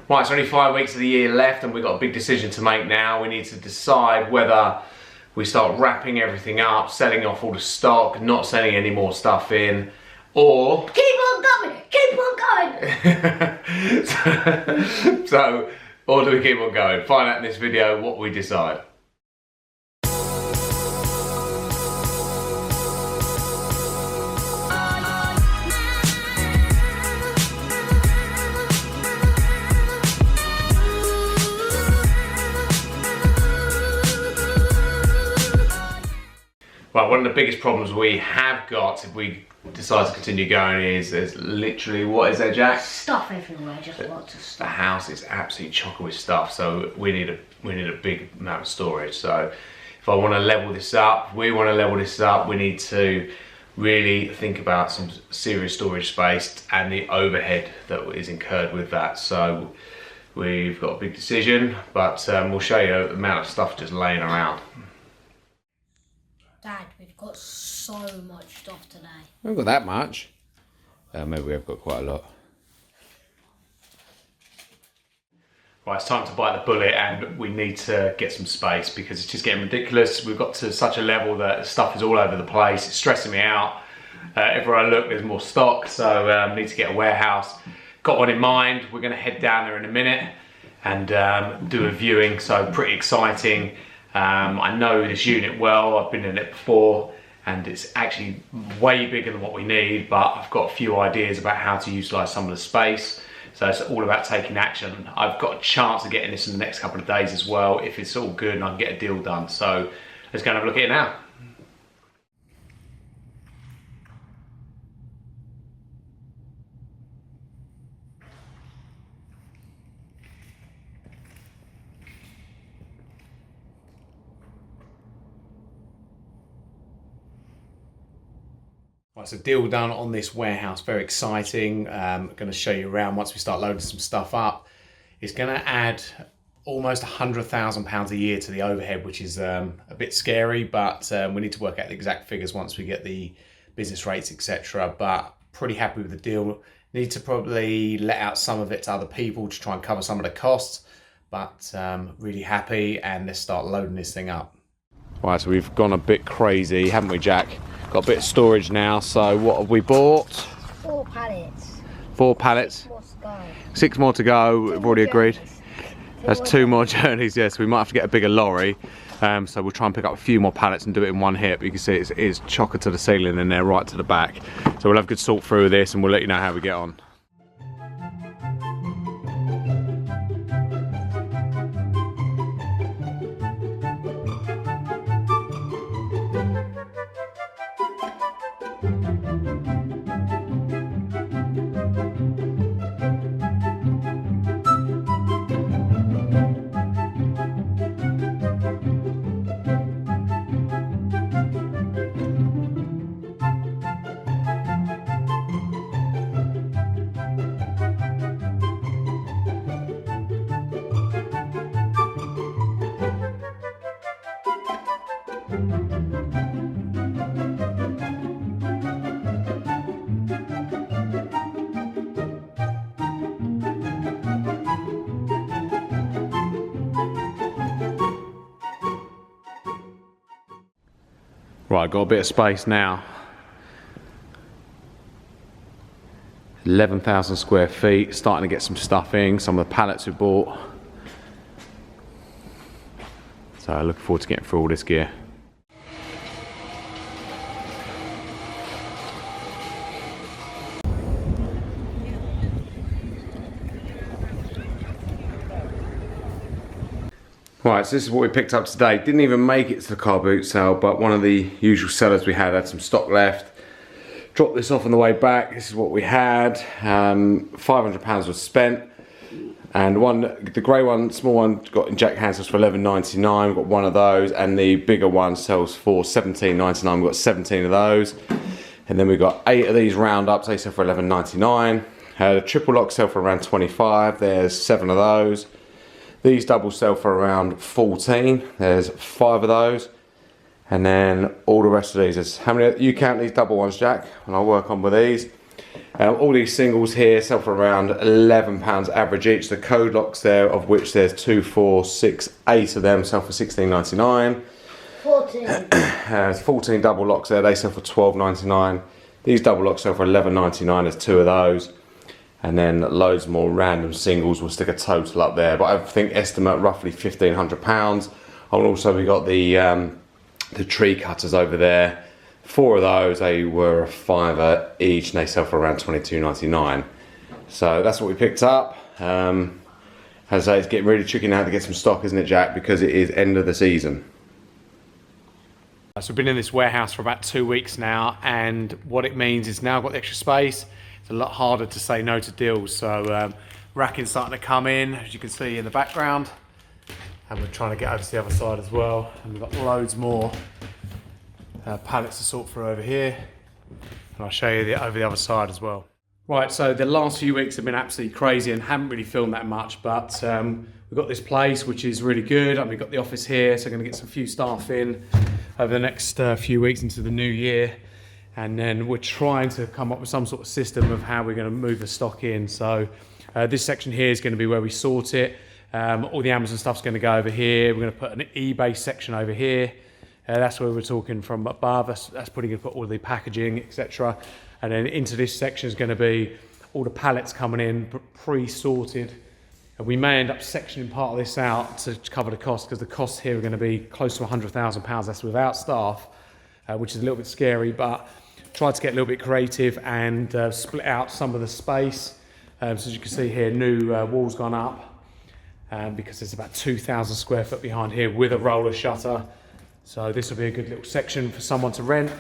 Right, it's only 5 weeks of the year left and we've got a big decision to make now. We need to decide whether we start wrapping everything up, selling off all the stock, not selling any more stuff in, or... Keep on going! Keep on going! So, or do we keep on going? Find out in this video what we decide. Well, one of the biggest problems we have got if we decide to continue going is there's literally, what is there, Jack? Stuff everywhere, just lots of stuff. The house is absolutely chock with stuff, so we need a big amount of storage. So if I want to level this up, we need to really think about some serious storage space and the overhead that is incurred with that. So we've got a big decision, but we'll show you the amount of stuff just laying around. Dad, we've got so much stuff today. We haven't got that much. Maybe we have got quite a lot. Right, it's time to bite the bullet and we need to get some space because it's just getting ridiculous. We've got to such a level that stuff is all over the place. It's stressing me out. Everywhere I look, there's more stock, so I need to get a warehouse. Got one in mind. We're going to head down there in a minute and do a viewing, so pretty exciting. I know this unit well, I've been in it before and it's actually way bigger than what we need, but I've got a few ideas about how to utilise some of the space. So it's all about taking action. I've got a chance of getting this in the next couple of days as well, if it's all good and I can get a deal done. So let's go and have a look at it now. Right, so deal done on this warehouse, very exciting. Going to show you around once we start loading some stuff up. It's going to add almost £100,000 a year to the overhead, which is a bit scary, but we need to work out the exact figures once we get the business rates, etc. But pretty happy with the deal. Need to probably let out some of it to other people to try and cover some of the costs, but really happy, and let's start loading this thing up. Right, so we've gone a bit crazy, haven't we, Jack? Got a bit of storage now, so what have we bought? 4 pallets. 4 pallets? 6 more to go. 6 more to go, we've already agreed. That's 2 more journeys, yes, we might have to get a bigger lorry. So we'll try and pick up a few more pallets and do it in one hit, but you can see it is chocker to the ceiling in there, right to the back. So we'll have a good sort through this and we'll let you know how we get on. Right, got a bit of space now. 11,000 square feet, starting to get some stuff in, some of the pallets we bought. So I look forward to getting through all this gear. Right, so this is what we picked up today. Didn't even make it to the car boot sale, but one of the usual sellers we had some stock left. Dropped this off on the way back. This is what we had. £500 was spent. And the grey one, small one, got in Jack hands for £11.99. We've got one of those. And the bigger one sells for £17.99. We've got 17 of those. And then we've got 8 of these roundups. They sell for £11.99. The triple lock sell for around 25. There's 7 of those. These doubles sell for around 14. There's 5 of those. And then all the rest of these is, how many, you count these double ones, Jack, and I'll work on with these. All these singles here sell for around £11 average each. The code locks there, of which there's 2, 4, 6, 8 of them, sell for £16.99. 14. There's 14 double locks there, they sell for £12.99. These double locks sell for £11.99, there's 2 of those. And then loads more random singles. We'll stick a total up there, but I think estimate roughly £1,500. And also we got the tree cutters over there. 4 of those, they were a £5 each, and they sell for around £22.99. So that's what we picked up. As I say, it's getting really tricky now to get some stock, isn't it, Jack? Because it is end of the season. So we've been in this warehouse for about 2 weeks now, and what it means is now I've got the extra space. It's a lot harder to say no to deals. So racking's starting to come in, as you can see in the background, and we're trying to get over to the other side as well. And we've got loads more pallets to sort through over here, and I'll show you over the other side as well. Right, so the last few weeks have been absolutely crazy and haven't really filmed that much, but we've got this place which is really good, and we've got the office here, so I'm going to get some few staff in over the next few weeks into the new year, and then we're trying to come up with some sort of system of how we're going to move the stock in. So this section here is going to be where we sort it. All the Amazon stuff's going to go over here. We're going to put an eBay section over here. That's where we're talking from above. That's probably going to put all the packaging, etc. And then into this section is going to be all the pallets coming in pre-sorted. And we may end up sectioning part of this out to cover the cost, because the costs here are going to be close to £100,000. That's without staff, which is a little bit scary, but try to get a little bit creative and split out some of the space. So as you can see here, new wall's gone up because there's about 2,000 square foot behind here with a roller shutter. So this will be a good little section for someone to rent,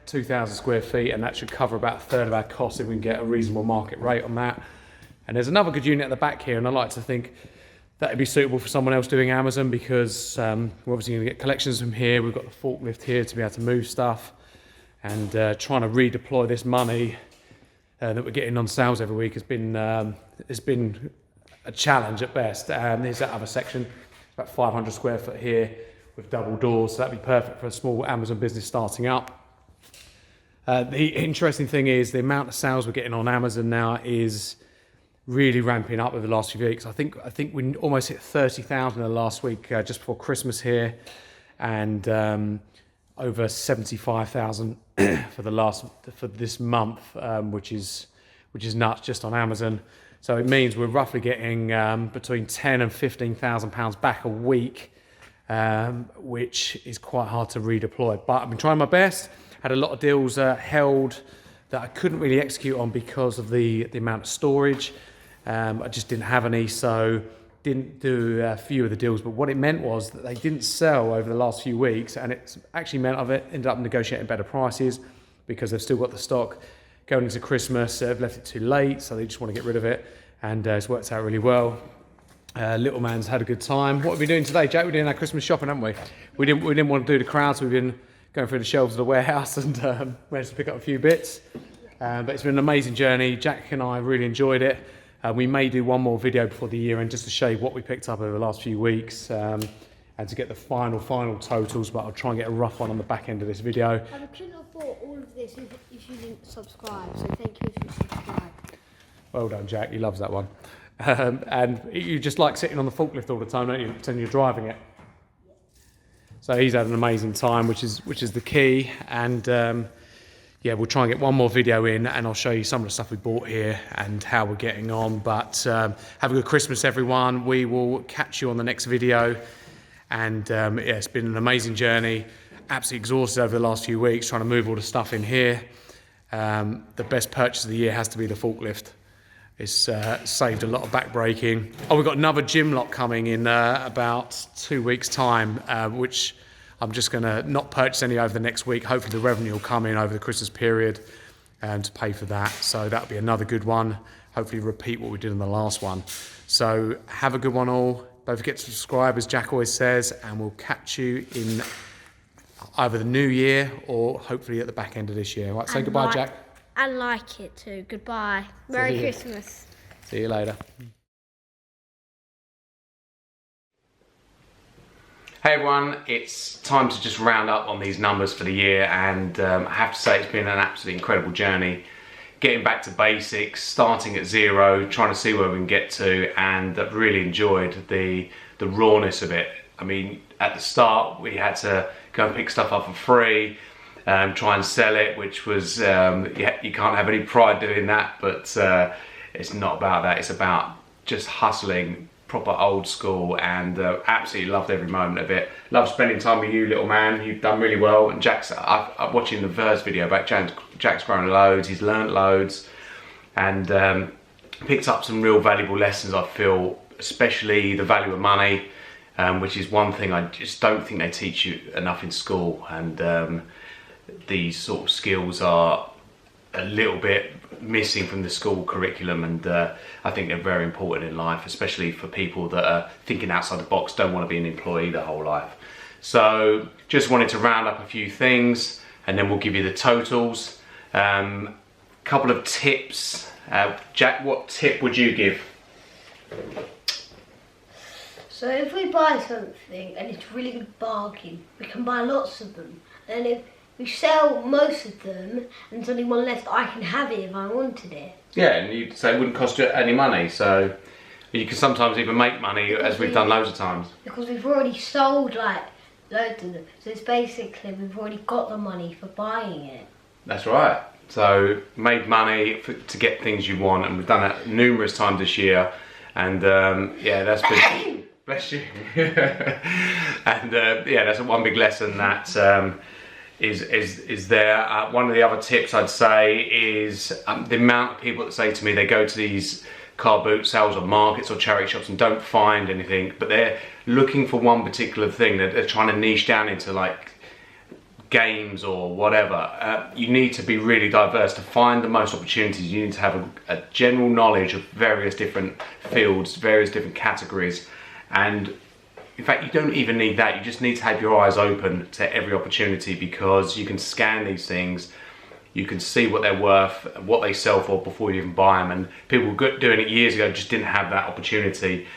2,000 square feet, and that should cover about a third of our costs if we can get a reasonable market rate on that. And there's another good unit at the back here, and I like to think that would be suitable for someone else doing Amazon, because we're obviously going to get collections from here. We've got the forklift here to be able to move stuff, and trying to redeploy this money that we're getting on sales every week has been a challenge at best. And there's that other section, about 500 square foot here with double doors, so that'd be perfect for a small Amazon business starting up. The interesting thing is the amount of sales we're getting on Amazon now is really ramping up over the last few weeks. I think we almost hit 30,000 in the last week, just before Christmas here, and over 75,000 for this month, which is nuts just on Amazon. So it means we're roughly getting between 10 and 15,000 pounds back a week, which is quite hard to redeploy. But I've been trying my best. Had a lot of deals held that I couldn't really execute on because of the amount of storage. I just didn't have any, so didn't do a few of the deals. But what it meant was that they didn't sell over the last few weeks, and it's actually meant I've ended up negotiating better prices because they've still got the stock going into Christmas. They've left it too late, so they just want to get rid of it, and it's worked out really well. Little man's had a good time. What are we doing today, Jack? We're doing our Christmas shopping, haven't we? We didn't want to do the crowds. We've been going through the shelves of the warehouse and managed to pick up a few bits. But it's been an amazing journey. Jack and I really enjoyed it. We may do one more video before the year end just to show you what we picked up over the last few weeks, and to get the final totals, but I'll try and get a rough one on the back end of this video. I couldn't have bought all of this if you didn't subscribe, so thank you if you subscribe. Well done, Jack. He loves that one. And you just like sitting on the forklift all the time, don't you? Pretend you're driving it. So he's had an amazing time, which is the key. And yeah, we'll try and get one more video in, and I'll show you some of the stuff we bought here and how we're getting on. But have a good Christmas, everyone. We will catch you on the next video. And yeah, it's been an amazing journey. Absolutely exhausted over the last few weeks trying to move all the stuff in here. The best purchase of the year has to be the forklift. It's saved a lot of back braking. Oh, we've got another gym lot coming in about 2 weeks' time, which I'm just going to not purchase any over the next week. Hopefully the revenue will come in over the Christmas period to pay for that. So that'll be another good one. Hopefully repeat what we did in the last one. So have a good one all. Don't forget to subscribe, as Jack always says, and we'll catch you in either the new year or hopefully at the back end of this year. Right, say goodbye, Jack. And like it too. Goodbye. Merry Christmas. See you later. Hey everyone, it's time to just round up on these numbers for the year, and I have to say it's been an absolutely incredible journey. getting back to basics, starting at zero, trying to see where we can get to, and I've really enjoyed the rawness of it. I mean, at the start we had to go and pick stuff up for free, try and sell it, which was, you can't have any pride doing that, but it's not about that. It's about just hustling, proper old school, and absolutely loved every moment of it. Love spending time with you, little man. You've done really well. And Jack's, I'm watching the first video about Jack's grown loads, he's learnt loads, and picked up some real valuable lessons, I feel, especially the value of money, which is one thing I just don't think they teach you enough in school. And these sort of skills are a little bit missing from the school curriculum, and I think they're very important in life, especially for people that are thinking outside the box, don't want to be an employee their whole life. So just wanted to round up a few things, and then we'll give you the totals. Couple of tips. Jack, what tip would you give? So if we buy something and it's a really good bargain, we can buy lots of them. And if we sell most of them and there's only one left, I can have it if I wanted it. Yeah, and you say it wouldn't cost you any money, so you can sometimes even make money, as we've done loads of times. Because we've already sold like loads of them, so it's basically we've already got the money for buying it. That's right. So made money to get things you want, and we've done it numerous times this year, and yeah, that's been bless you. And yeah, that's one big lesson that is there. One of the other tips I'd say is the amount of people that say to me they go to these car boot sales or markets or charity shops and don't find anything, but they're looking for one particular thing that they're trying to niche down into, like games or whatever. You need to be really diverse to find the most opportunities. You need to have a general knowledge of various different fields, various different categories, and in fact you don't even need that. You just need to have your eyes open to every opportunity, because you can scan these things, you can see what they're worth, what they sell for before you even buy them, and people doing it years ago just didn't have that opportunity,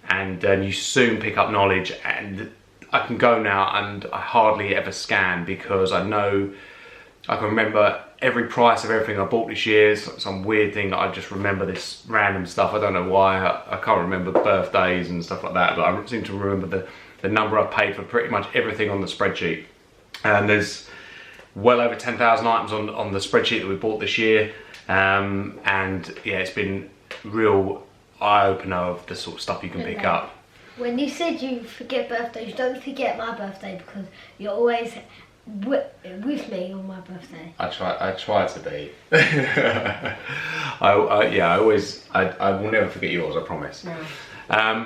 and you soon pick up knowledge. And I can go now and I hardly ever scan, because I know I can remember every price of everything I bought this year. Some weird thing that I just remember, this random stuff. I don't know why. I can't remember birthdays and stuff like that, but I seem to remember the number I've paid for pretty much everything on the spreadsheet. And there's well over 10,000 items on the spreadsheet that we bought this year. And yeah, it's been real eye-opener of the sort of stuff you can pick up. When you said you forget birthdays, don't forget my birthday, because you're always with me on my birthday. I try to be. I will never forget yours, I promise. No.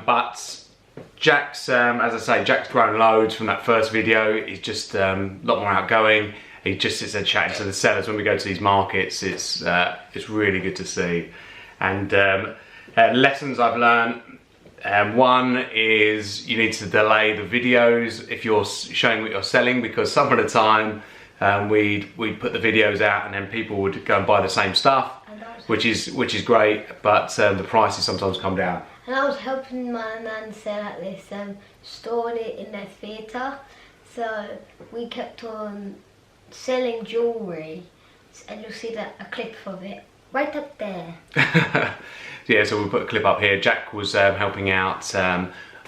But Jack's, as I say, Jack's grown loads from that first video. He's just a lot more outgoing. He just sits there chatting to the sellers when we go to these markets. It's really good to see. And lessons I've learned. One is you need to delay the videos if you're showing what you're selling, because some of the time we'd put the videos out and then people would go and buy the same stuff, which is great, but the prices sometimes come down. And I was helping my man sell at this store in their theatre, so we kept on selling jewellery, and you'll see a clip of it right up there. Yeah, so we'll put a clip up here. Jack was helping out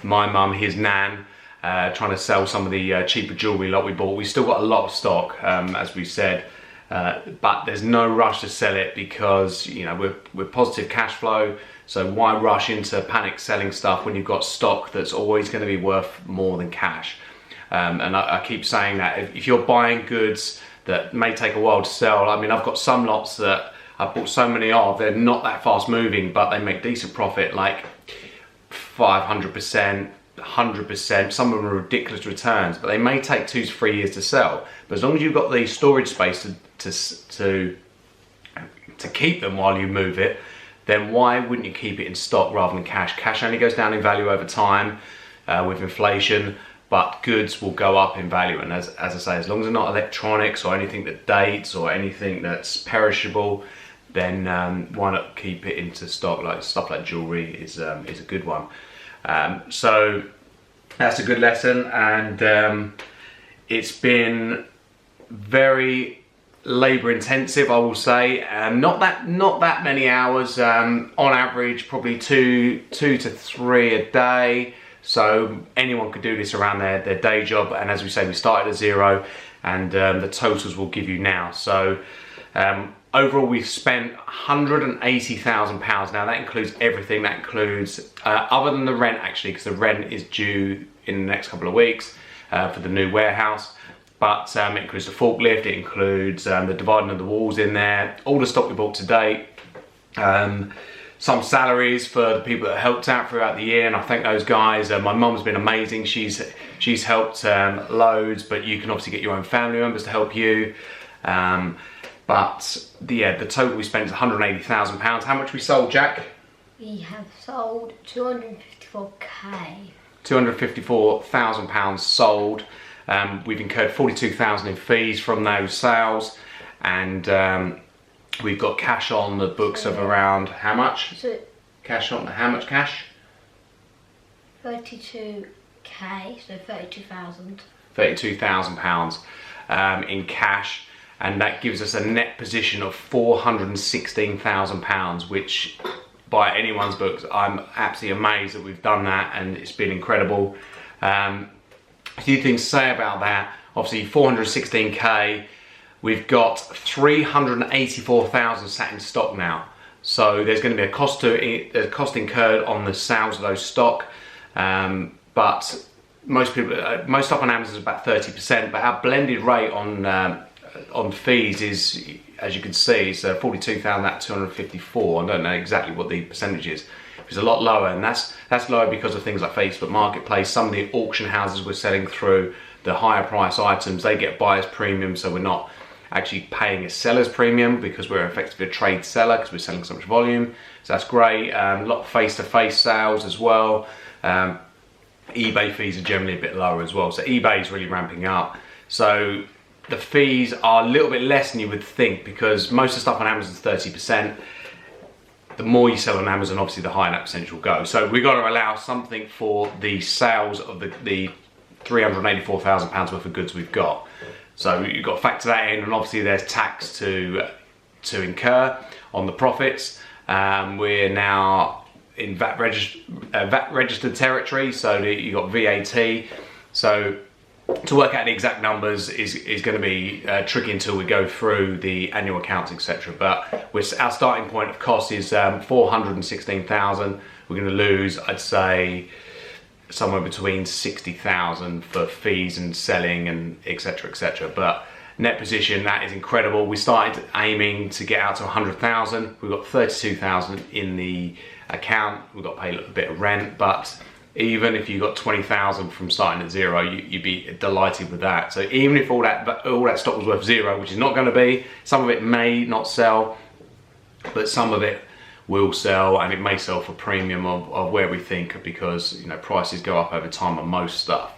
my mum, his nan, trying to sell some of the cheaper jewellery lot we bought. We still got a lot of stock, as we said, but there's no rush to sell it, because you know we're positive cash flow. So why rush into panic selling stuff when you've got stock that's always going to be worth more than cash? And I keep saying that if you're buying goods that may take a while to sell, I mean, I've got some lots that I've bought so many of, they're not that fast moving, but they make decent profit, like 500%, 100%. Some of them are ridiculous returns, but they may take 2 to 3 years to sell. But as long as you've got the storage space to keep them while you move it, then why wouldn't you keep it in stock rather than cash? Cash only goes down in value over time with inflation, but goods will go up in value. And as I say, as long as they're not electronics or anything that dates or anything that's perishable, then why not keep it into stock? Like stuff like jewelry is a good one. So that's a good lesson, and it's been very labour intensive, I will say. Not that many hours. On average, probably two to three a day. So anyone could do this around their day job. And as we say, we started at zero, and the totals we'll give you now. So overall, we've spent £180,000. Now that includes everything. That includes other than the rent, actually, because the rent is due in the next couple of weeks for the new warehouse. But it includes the forklift, it includes the dividing of the walls in there, all the stock we bought to date, some salaries for the people that helped out throughout the year, and I thank those guys. My mum's been amazing, she's helped loads, but you can obviously get your own family members to help you. But yeah, the total we spent is £180,000. How much we sold, Jack? We have sold 254k. £254,000 sold. We've incurred 42,000 in fees from those sales, and we've got cash on the books of around how much? Cash on how much cash? 32k, so 32,000. £32,000 in cash, and that gives us a net position of £416,000, which by anyone's books, I'm absolutely amazed that we've done that, and it's been incredible. A few things to say about that. Obviously 416k, we've got 384,000 sat in stock now. So there's going to be a cost incurred on the sales of those stock. But most stuff on Amazon is about 30%, but our blended rate on fees is, as you can see, it's 42,000 at 254. I don't know exactly what the percentage is. It's a lot lower, and that's lower because of things like Facebook Marketplace. Some of the auction houses we're selling through, the higher price items, they get buyer's premium, so we're not actually paying a seller's premium because we're effectively a trade seller because we're selling so much volume. So that's great. A lot of face-to-face sales as well. eBay fees are generally a bit lower as well, so eBay is really ramping up. So the fees are a little bit less than you would think, because most of the stuff on Amazon is 30%. The more you sell on Amazon, obviously the higher that percentage will go. So we've got to allow something for the sales of the £384,000 worth of goods we've got. So you've got to factor that in, and obviously there's tax to incur on the profits. We're now in VAT registered territory, so you've got VAT. So to work out the exact numbers is going to be tricky until we go through the annual accounts, etc. But our starting point of cost is 416,000. We're going to lose, I'd say, somewhere between 60,000 for fees and selling and etc, etc. But net position, that is incredible. We started aiming to get out to 100,000. We've got 32,000 in the account. We've got to pay a little bit of rent, but even if you got 20,000 from starting at zero, you'd be delighted with that. So even if all that stock was worth zero, which is not going to be, some of it may not sell, but some of it will sell, and it may sell for premium of where we think, because prices go up over time on most stuff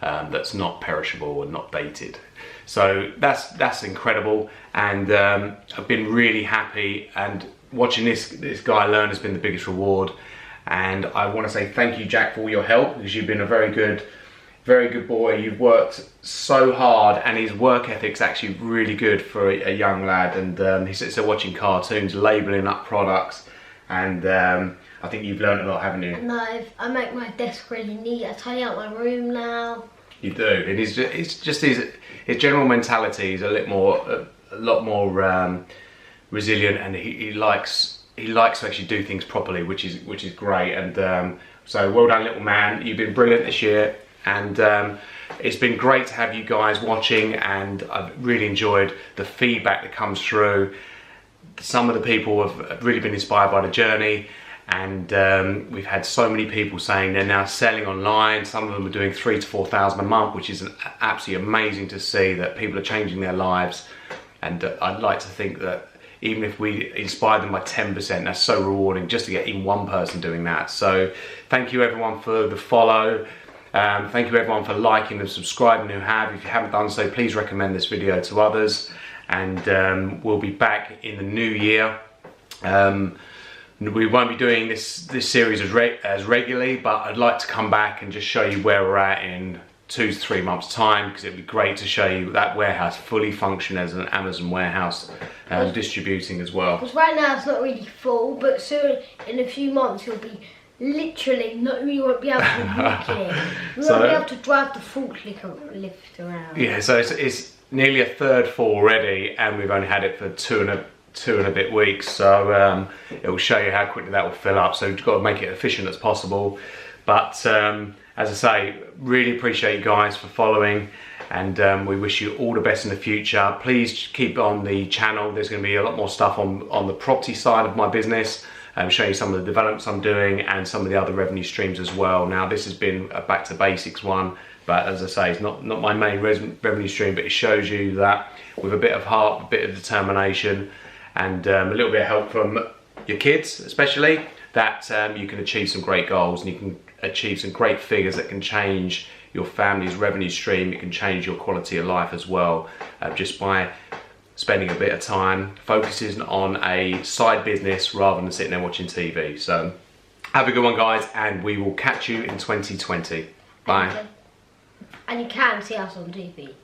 that's not perishable and not dated. So that's incredible, and I've been really happy, and watching this guy learn has been the biggest reward. And I want to say thank you, Jack, for all your help, because you've been a very good boy. You've worked so hard, and his work ethic's actually really good for a young lad. And he sits there watching cartoons, labelling up products, and I think you've learned a lot, haven't you? No, I make my desk really neat. I tidy up my room now. You do, and it's just his general mentality is a lot more resilient, and he likes to actually do things properly, which is great. And so well done, little man. You've been brilliant this year, and it's been great to have you guys watching, and I've really enjoyed the feedback that comes through. Some of the people have really been inspired by the journey, and we've had so many people saying they're now selling online. Some of them are doing 3,000 to 4,000 a month, which is absolutely amazing to see that people are changing their lives. And I'd like to think that even if we inspire them by 10%, that's so rewarding just to get even one person doing that. So thank you everyone for the follow. Thank you everyone for liking and subscribing who have. If you haven't done so, please recommend this video to others. And we'll be back in the new year. We won't be doing this series as regularly, but I'd like to come back and just show you where we're at in 2 to 3 months time, because it'd be great to show you that warehouse fully function as an Amazon warehouse, distributing as well. Because right now it's not really full, but soon in a few months it'll be literally we won't be able to walk in it. We won't be able to drive the forklift around. Yeah, so it's nearly a third full already, and we've only had it for two and a bit weeks. So it will show you how quickly that will fill up. So you've got to make it efficient as possible. But as I say, really appreciate you guys for following, and we wish you all the best in the future. Please keep on the channel. There's going to be a lot more stuff on the property side of my business. Show you some of the developments I'm doing and some of the other revenue streams as well. Now, this has been a back to basics one, but as I say, it's not my main revenue stream, but it shows you that with a bit of heart, a bit of determination, and a little bit of help from your kids especially, that you can achieve some great goals, and you can achieve some great figures that can change your family's revenue stream. It can change your quality of life as well, just by spending a bit of time focusing on a side business rather than sitting there watching TV. So have a good one, guys, and we will catch you in 2020. Bye. And you can see us on TV.